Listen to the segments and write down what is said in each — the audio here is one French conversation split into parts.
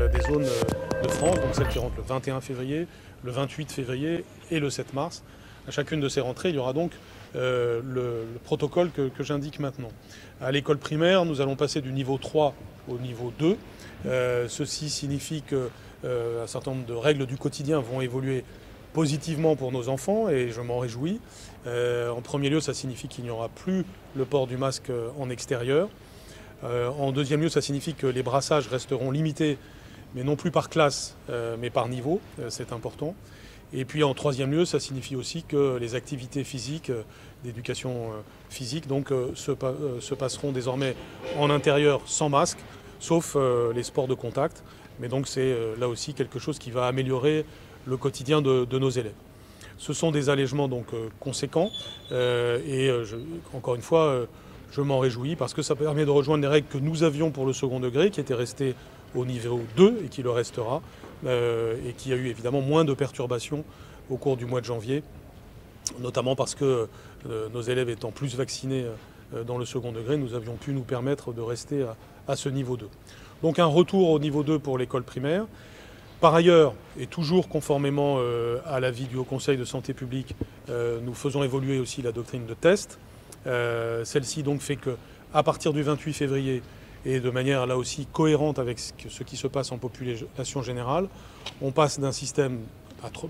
des zones de France, donc celles qui rentrent le 21 février, le 28 février et le 7 mars. À chacune de ces rentrées, il y aura donc le protocole que j'indique maintenant. À l'école primaire, nous allons passer du niveau 3 au niveau 2. Ceci signifie qu'un certain nombre de règles du quotidien vont évoluer positivement pour nos enfants et je m'en réjouis. En premier lieu, ça signifie qu'il n'y aura plus le port du masque en extérieur. En deuxième lieu, ça signifie que les brassages resteront limités, mais non plus par classe, mais par niveau, c'est important. Et puis en troisième lieu, ça signifie aussi que les activités physiques, d'éducation physique, donc, se passeront désormais en intérieur sans masque, sauf les sports de contact. Mais donc c'est là aussi quelque chose qui va améliorer le quotidien de nos élèves. Ce sont des allègements donc conséquents encore une fois, je m'en réjouis parce que ça permet de rejoindre les règles que nous avions pour le second degré, qui étaient restées au niveau 2 et qui le restera, et qui a eu évidemment moins de perturbations au cours du mois de janvier, notamment parce que nos élèves étant plus vaccinés dans le second degré, nous avions pu nous permettre de rester à ce niveau 2. Donc un retour au niveau 2 pour l'école primaire. Par ailleurs, et toujours conformément à l'avis du Haut Conseil de santé publique, nous faisons évoluer aussi la doctrine de test. Celle-ci donc fait qu'à partir du 28 février, et de manière là aussi cohérente avec ce qui se passe en population générale, on passe d'un système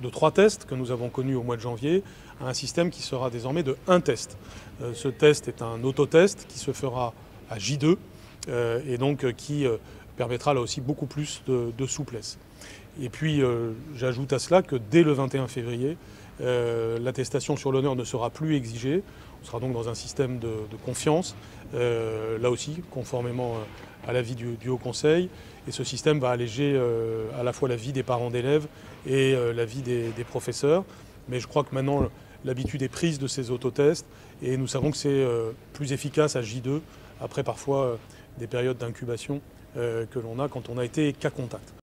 de 3 tests que nous avons connu au mois de janvier à un système qui sera désormais de 1 test. Ce test est un autotest qui se fera à J2 et donc qui permettra là aussi beaucoup plus de souplesse. Et puis j'ajoute à cela que dès le 21 février, l'attestation sur l'honneur ne sera plus exigée. On sera donc dans un système de confiance, là aussi conformément à l'avis du Haut Conseil. Et ce système va alléger à la fois la vie des parents d'élèves et la vie des professeurs. Mais je crois que maintenant l'habitude est prise de ces autotests et nous savons que c'est plus efficace à J2 après parfois des périodes d'incubation que l'on a quand on a été cas contact.